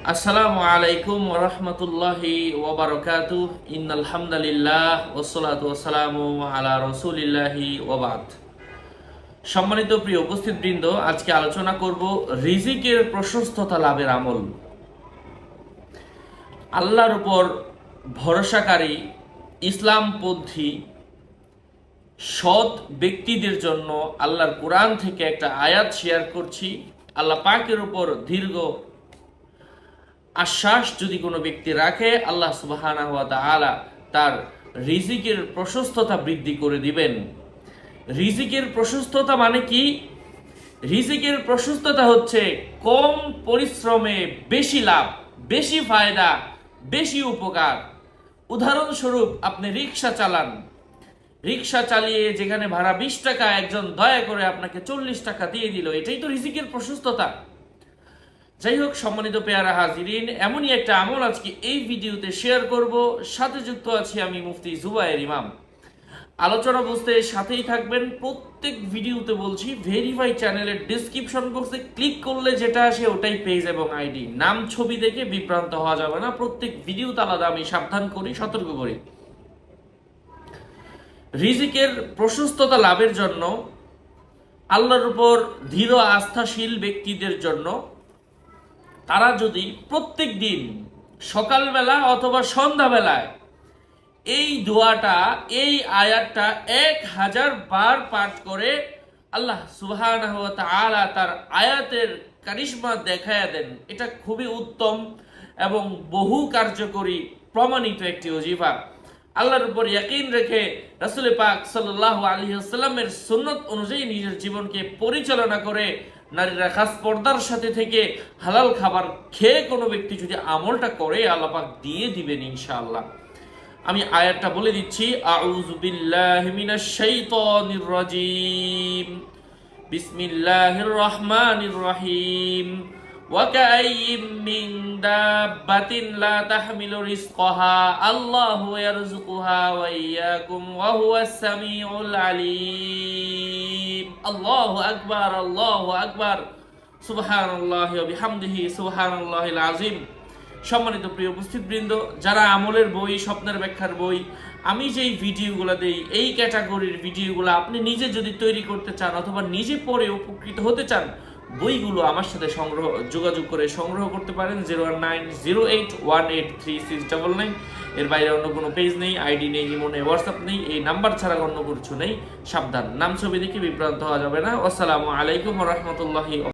আসসালামু আলাইকুম ওয়া রাহমাতুল্লাহি ওয়া বারাকাতুহু ইন্নাল হামদালিল্লাহ ওয়াসসালাতু ওয়াসসালামু আলা রাসূলিল্লাহি ওয়া বাদ। সম্মানিত প্রিয় উপস্থিতবৃন্দ, আজকে আলোচনা করব রিজিকের প্রশস্ততা লাভের আমল। আল্লাহর উপর ভরসাকারী ইসলামপন্থী সৎ ব্যক্তিদের জন্য আল্লাহর কোরআন থেকে একটা আয়াত শেয়ার করছি। আল্লাহ পাকের উপর দীর্ঘ আশ্বাস যদি কোনো ব্যক্তি রাখে, আল্লাহ সুবহানাহু ওয়া তাআলা তার রিজিকের প্রশস্ততা বৃদ্ধি করে দিবেন। রিজিকের প্রশস্ততা মানে কি? রিজিকের প্রশস্ততা হচ্ছে কম পরিশ্রমে বেশি লাভ, বেশি ফায়দা, বেশি উপকার। উদাহরণস্বরূপ, আপনি রিক্সা চালান, রিক্সা চালিয়ে যেখানে ভাড়া 20 টাকা, একজন দয়া করে আপনাকে 40 টাকা দিয়ে দিল, এটাই তো রিজিকের প্রশস্ততা। যাই হোক, সম্মানিত পেয়ারা হাজিরিন, এমনই একটা আমল আজকে এই ভিডিওতে শেয়ার করব। সাথে যুক্ত আছি আমি মুফতি জুবায়ের ইমাম। আলোচনা বুঝতে সাথেই থাকবেন। প্রত্যেক ভিডিওতে বলছি, ভেরিফাই চ্যানেলের ডেসক্রিপশন বক্সে ক্লিক করলে যেটা আসে ওটাই পেজ এবং আইডি। নাম ছবি দেখে বিভ্রান্ত হওয়া যাবে না। প্রত্যেক ভিডিওতে আলাদা আমি সাবধান করি, সতর্ক করি। রিজিকের প্রশস্ততা লাভের জন্য আল্লাহর উপর দৃঢ় আস্থাশীল ব্যক্তিদের জন্য, তারা যদি প্রত্যেক দিন সকালবেলা অথবা সন্ধ্যাবেলায় এই দোয়াটা, এই আয়াতটা 1000 বার পাঠ করে, আল্লাহ সুবহানাহু ওয়া তাআলা তার আয়াতের কারিশমা দেখায়া দেন। এটা খুবই উত্তম এবং বহু কার্যকরী প্রমাণিত একটি ওজিফা। আল্লাহর উপর ইয়াকিন রেখে রাসূল পাক সাল্লাল্লাহু আলাইহি ওয়াসাল্লামের সুন্নত অনুযায়ী নিজের জীবনকে পরিচালনা করে, নারীরা খাস পর্দার সাথে থেকে হালাল খাবার খেয়ে কোনো ব্যক্তি যদি আমলটা করে, আল্লাহ পাক দিয়ে দিবেন ইনশাআল্লাহ। আমি আয়াতটা বলে দিচ্ছি। আউযু বিল্লাহি মিনাশ শাইতানির রাজীম। বিসমিল্লাহির রহমানির রহিম। ওয়া কাআইয়িম মিন দাব্বাতিন লা তাহমিলু রিজকাহা আল্লাহু ইয়ারযুকুহা ওয়া ইয়্যাকুম ওয়া হুয়াস সামিউল আলীম। আল্লাহু আকবার, আল্লাহু আকবার, সুবহানাল্লাহি ওয়া বিহামদিহি, সুবহানাল্লাহিল আযীম। সম্মানিত প্রিয় উপস্থিতবৃন্দ, যারা আমলের বই, স্বপ্নের ব্যাখ্যার বই, আমি যেই ভিডিওগুলো দেই, এই ক্যাটাগরির ভিডিওগুলো আপনি নিজে যদি তৈরি করতে চান অথবা নিজে পড়ে উপকৃত হতে চান, বইগুলো আমার সাথে যোগাযোগ করে সংগ্রহ করতে পারেন। 01908183699। এর বাইরে অন্য কোনো পেজ নেই, আইডি নেই, ইমো নেই, হোয়াটসঅ্যাপ নেই। এই নাম্বার ছাড়া অন্য কিছু নেই। সাবধান, নাম ছবি দেখে বিভ্রান্ত হওয়া যাবে না। আসসালামু আলাইকুম ওয়া রাহমাতুল্লাহি।